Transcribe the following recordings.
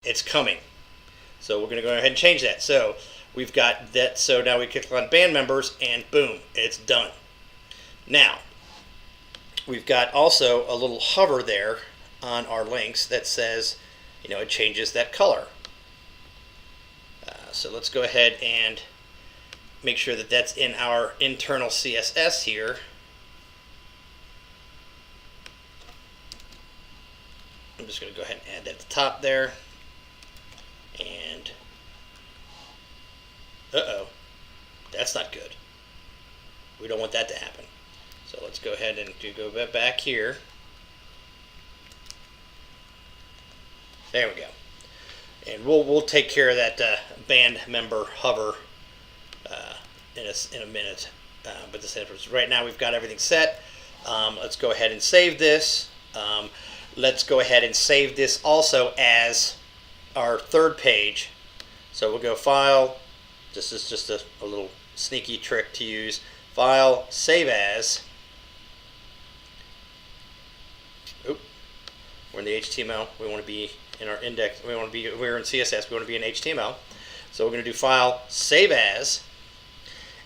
it's coming. So we're going to go ahead and change that. So we've got that. So now we click on band members and boom, it's done. Now we've got also a little hover there on our links that says, it changes that color. So let's go ahead and make sure that that's in our internal CSS here. I'm just going to go ahead and add that at the top there. And that's not good. We don't want that to happen. So let's go ahead and go back here. There we go. And we'll take care of that band member hover in a minute. But right now we've got everything set. Let's go ahead and save this. Let's go ahead and save this also as our third page. So we'll go File. This is just a little sneaky trick to use. File, Save As. Oop. We're in the HTML. We want to be in our index. We're in CSS. We want to be in HTML. So we're going to do File, Save As,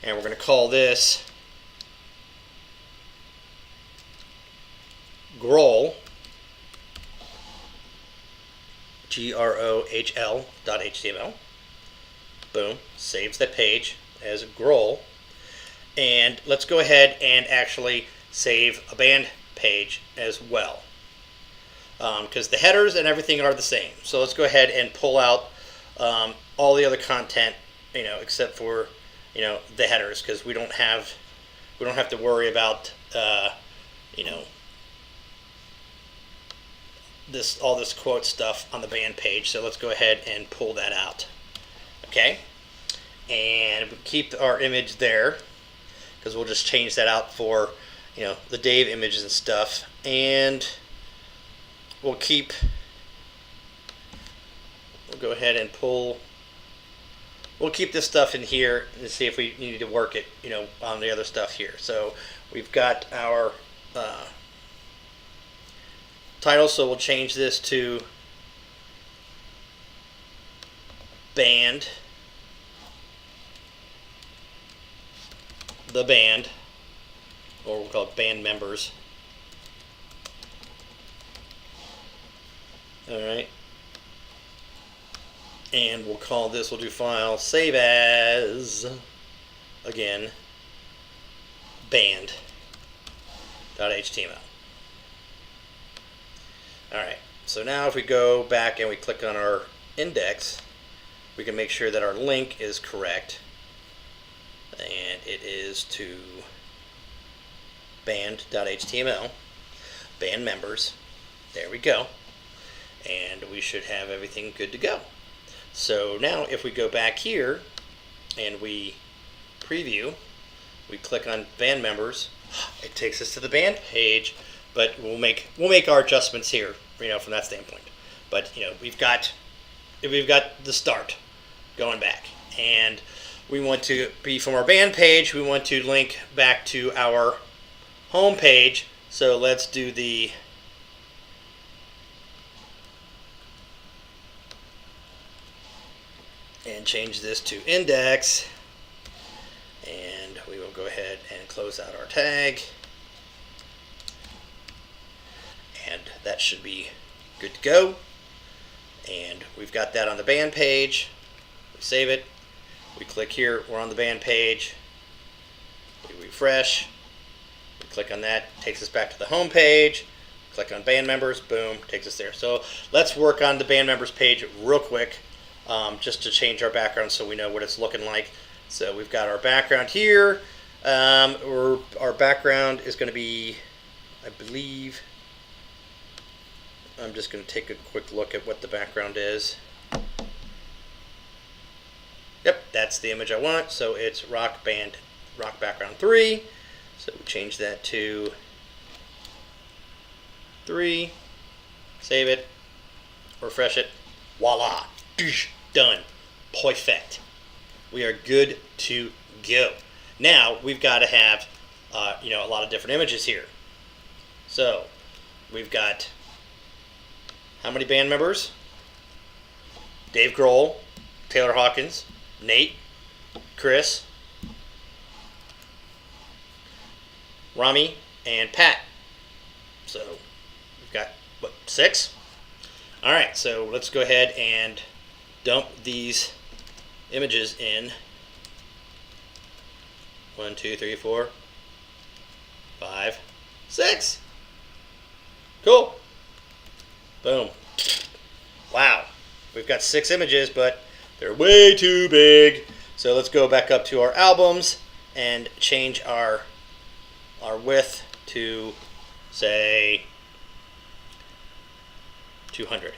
and we're going to call this Grohl. GROHL.html. Boom, saves that page as Grohl. And let's go ahead and actually save a band page as well, because the headers and everything are the same. So let's go ahead and pull out all the other content, except for the headers, because we don't have to worry about all this quote stuff on the band page. So let's go ahead and pull that out. Okay, and we keep our image there because we'll just change that out for the Dave images and stuff. And we'll go ahead and we'll keep this stuff in here and see if we need to work it on the other stuff here. So we've got our title, so we'll change this to band, the band, or we'll call it band members. Alright, and we'll call this, we'll do File, Save As, again, band.html. Alright, so now if we go back and we click on our index, we can make sure that our link is correct. And it is to band.html, band members. There we go. And we should have everything good to go. So now if we go back here and we preview, we click on band members, it takes us to the band page. But we'll make our adjustments here, from that standpoint. But we've got the start going back, and we want to be from our band page. We want to link back to our home page. So let's do and change this to index, and we will go ahead and close out our tag. And that should be good to go. And we've got that on the band page. We save it. We click here. We're on the band page. We refresh. We click on that. Takes us back to the home page. Click on band members. Boom. Takes us there. So let's work on the band members page real quick, just to change our background so we know what it's looking like. So we've got our background here. Our background is going to be, I believe, I'm just going to take a quick look at what the background is. Yep, that's the image I want. So it's rock background 3. So we change that to 3. Save it. Refresh it. Voila. Done. Perfect. We are good to go. Now we've got to have a lot of different images here. So we've got how many band members? Dave Grohl, Taylor Hawkins, Nate, Chris, Rami, and Pat. So we've got, what, 6? All right, so let's go ahead and dump these images in. 1, 2, 3, 4, 5, 6. Cool. Boom. Wow. We've got 6 images, but they're way too big. So let's go back up to our albums and change our width to, say, 200.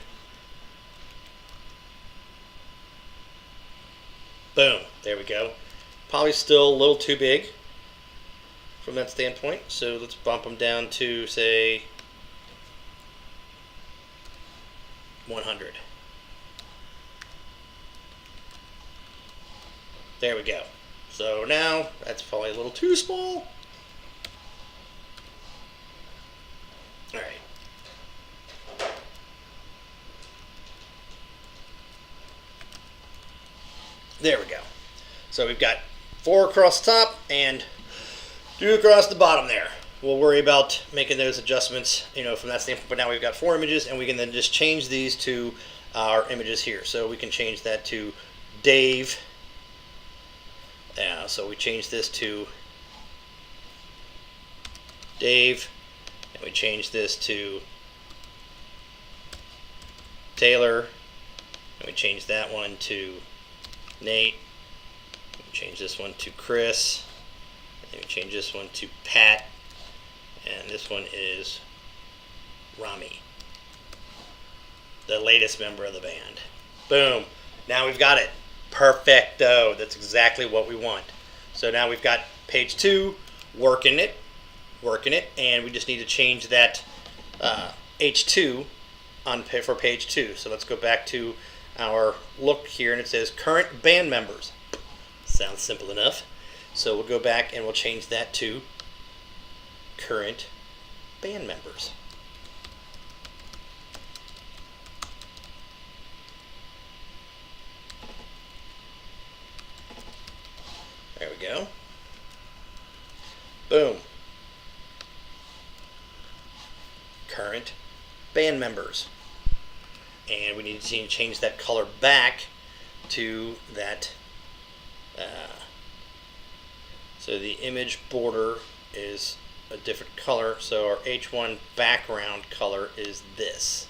Boom. There we go. Probably still a little too big from that standpoint. So let's bump them down to, say, 100. There we go. So now that's probably a little too small. All right. There we go. So we've got 4 across the top and 2 across the bottom there. We'll worry about making those adjustments, from that standpoint. But now we've got 4 images, and we can then just change these to our images here. So we can change that to Dave. So we change this to Dave, and we change this to Taylor, and we change that one to Nate. We change this one to Chris, and we change this one to Pat, and this one is Rami, the latest member of the band. Boom. Now we've got it. Perfecto. That's exactly what we want. So now we've got page 2, working it, and we just need to change that H2 for page 2. So let's go back to our look here, and it says current band members. Sounds simple enough. So we'll go back and we'll change that to current band members. There we go. Boom. Current band members. And we need to change that color back to that. So the image border is a different color. So our H1 background color is this.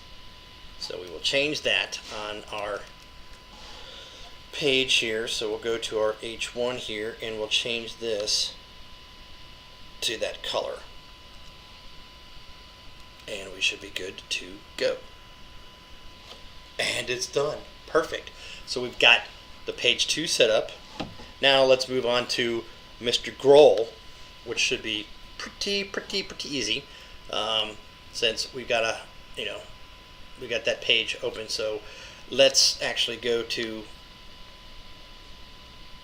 So we will change that on our page here. So we'll go to our H1 here, and we'll change this to that color. And we should be good to go. And it's done. Perfect. So we've got the page 2 set up. Now let's move on to Mr. Grohl, which should be pretty easy, since we got we got that page open. So let's actually go to.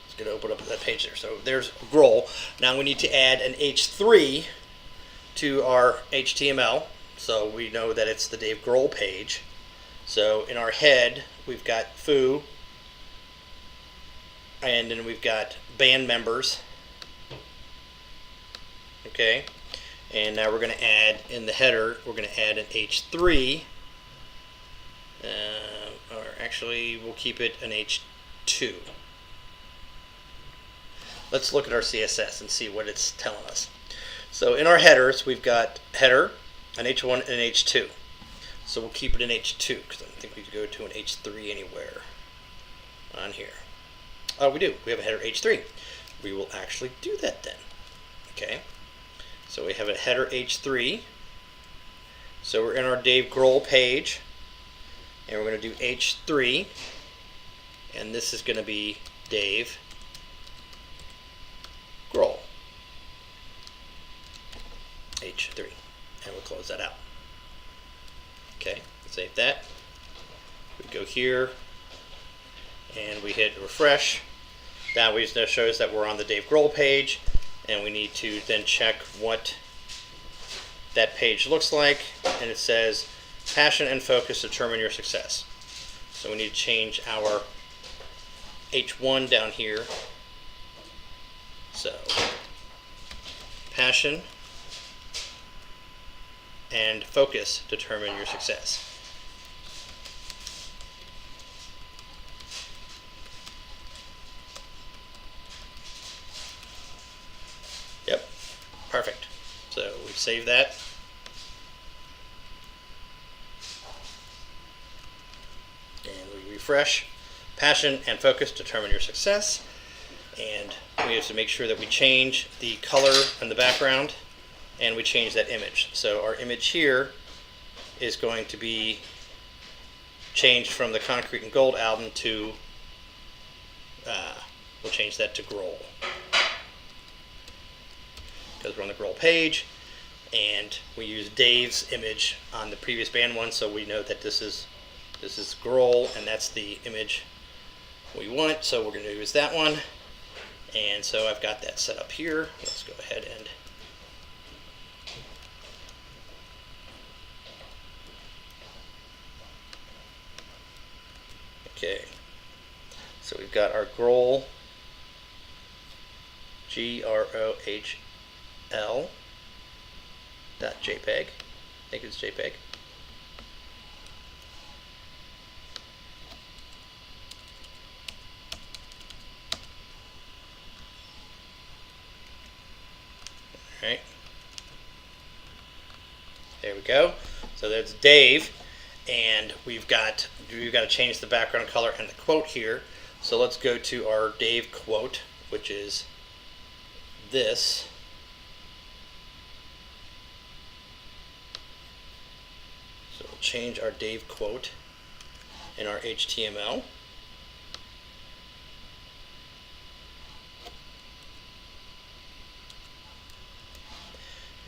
Let's get open up that page there. So there's Grohl. Now we need to add an H3 to our HTML, so we know that it's the Dave Grohl page. So in our head, we've got foo, and then we've got band members. Okay, and now we're going to add in the header, we're going to add an H3, or actually we'll keep it an H2. Let's look at our CSS and see what it's telling us. So in our headers, we've got header, an H1, and an H2. So we'll keep it in H2 because I don't think we could go to an H3 anywhere on here. Oh, we do. We have a header H3. We will actually do that then. Okay. So we have a header H3. So we're in our Dave Grohl page, and we're going to do H3, and this is going to be Dave Grohl. H3. And we'll close that out. Okay, save that. We go here, and we hit refresh. That shows that we're on the Dave Grohl page, and we need to then check what that page looks like, and it says passion and focus determine your success. So we need to change our H1 down here. So passion and focus determine your success. Yep, perfect. So we save that. And we refresh. Passion and focus determine your success. And we have to make sure that we change the color in the background and we change that image. So our image here is going to be changed from the Concrete and Gold album to, we'll change that to Grohl, because we're on the Grohl page, and we use Dave's image on the previous band one, so we know that this is Grohl, and that's the image we want, so we're going to use that one. And so I've got that set up here. Let's go ahead and okay. So we've got our Grohl, GROHL .jpg. I think it's JPEG. Alright. There we go. So that's Dave, and we've got to change the background color and the quote here. So let's go to our Dave quote, which is this. So we'll change our Dave quote in our HTML.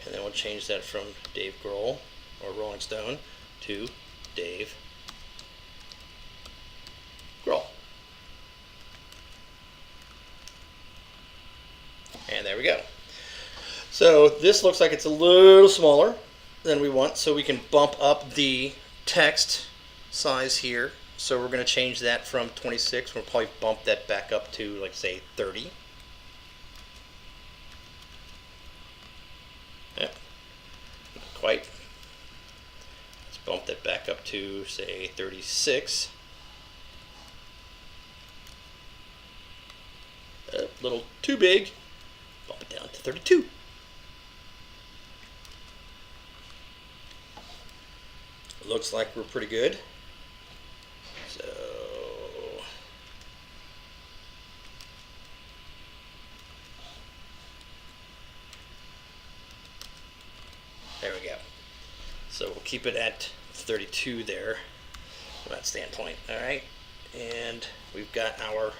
And then we'll change that from Dave Grohl or Rolling Stone to Dave Grohl. And there we go. So this looks like it's a little smaller than we want, so we can bump up the text size here. So we're going to change that from 26. We'll probably bump that back up to, like, say 30. Yep. Not quite. Let's bump that back up to, say, 36. A little too big. Bump it down to 32. Looks like we're pretty good. So there we go. So we'll keep it at 32 there from that standpoint. All right, and we've got our,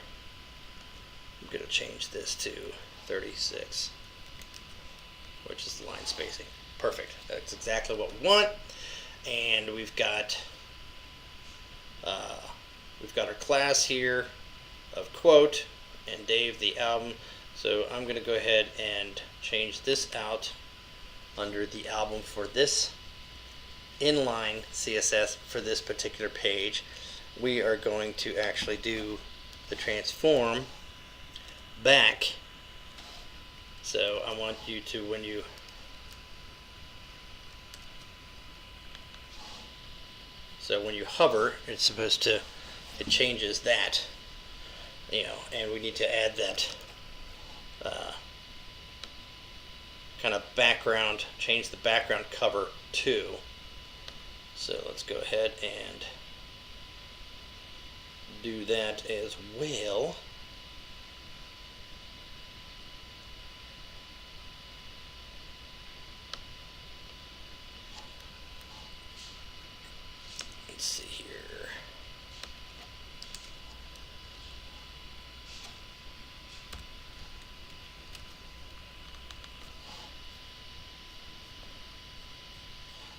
I'm going to change this to 36, which is the line spacing. Perfect. That's exactly what we want. And we've got our class here of quote and Dave the album. So I'm going to go ahead and change this out under the album for this inline CSS for this particular page. We are going to actually do the transform back. So I want you to, when you hover, it's supposed to, it changes that, and we need to add that kind of background, change the background cover too. So let's go ahead and do that as well. Let's see here.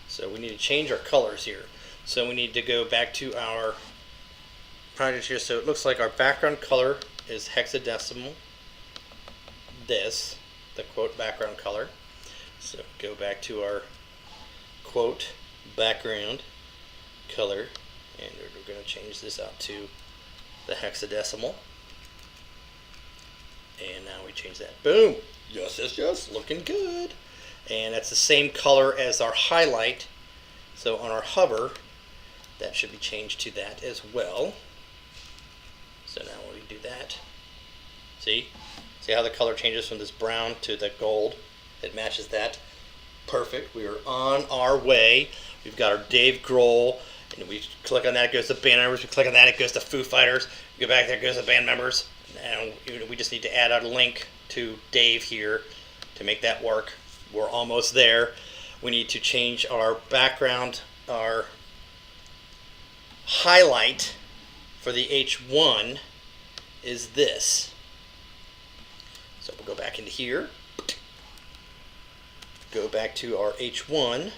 So we need to change our colors here. So we need to go back to our project here. So it looks like our background color is hexadecimal. This, the quote background color. So go back to our quote background color And we're going to change this out to the hexadecimal. And now we change that. Boom! Yes, yes, yes. Looking good. And that's the same color as our highlight. So on our hover, that should be changed to that as well. So now when we do that, see how the color changes from this brown to the gold? It matches that. Perfect. We are on our way. We've got our Dave Grohl, and we click on that, it goes to band members. We click on that, it goes to Foo Fighters. We go back there, it goes to band members. And we just need to add a link to Dave here to make that work. We're almost there. We need to change our background, our highlight for the H1 is this. So we'll go back into here, go back to our H1,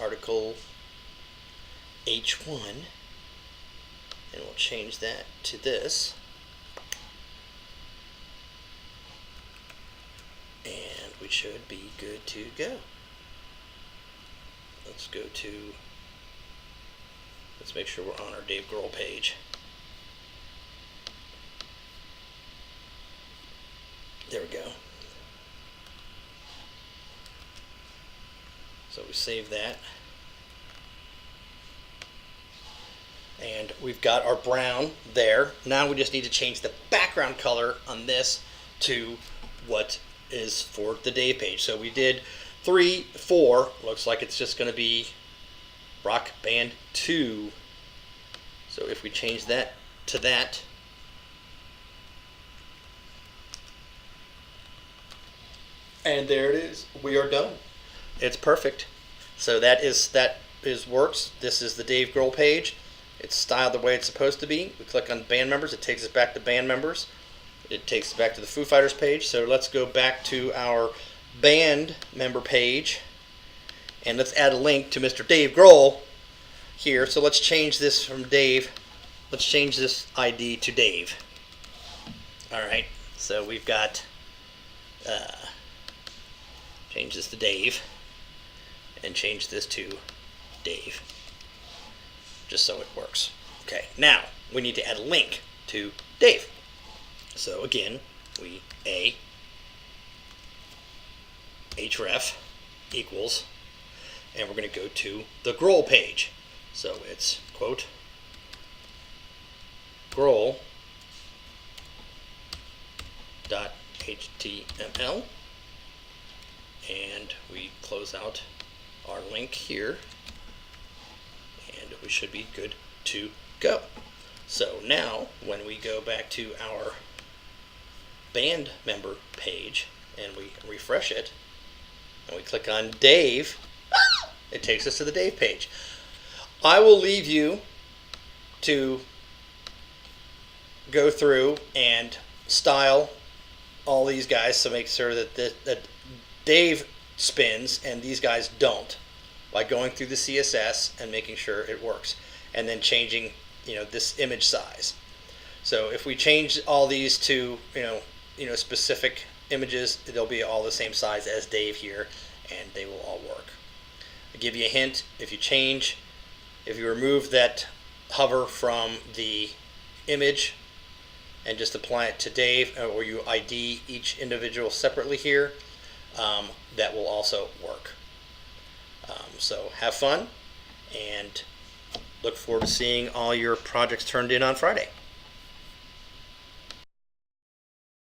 article H1, and we'll change that to this. And we should be good to go. Let's make sure we're on our Dave Grohl page. There we go. So we save that. And we've got our brown there. Now we just need to change the background color on this to what is for the Dave page. So we did 3, 4. Looks like it's just going to be Rock Band 2. So if we change that to that, and there it is. We are done. It's perfect. So that is works. This is the Dave Grohl page. It's styled the way it's supposed to be. We click on band members. It takes us back to band members. It takes us back to the Foo Fighters page. So let's go back to our band member page, and let's add a link to Mr. Dave Grohl here. So let's change this from Dave. Let's change this ID to Dave. All right. So we've got change this to Dave, and change this to Dave, just so it works. Okay, now we need to add a link to Dave. So again, we href equals, and we're going to go to the Grohl page. So it's quote Grohl.html, and we close out our link here, and we should be good to go. So now when we go back to our band member page and we refresh it and we click on Dave, it takes us to the Dave page. I will leave you to go through and style all these guys, so make sure that Dave spins and these guys don't, by going through the CSS and making sure it works, and then changing this image size. So if we change all these to specific images, they'll be all the same size as Dave here, and they will all work. I'll give you a hint. If you remove that hover from the image and just apply it to Dave, or you ID each individual separately here, that will also work. So have fun, and look forward to seeing all your projects turned in on Friday.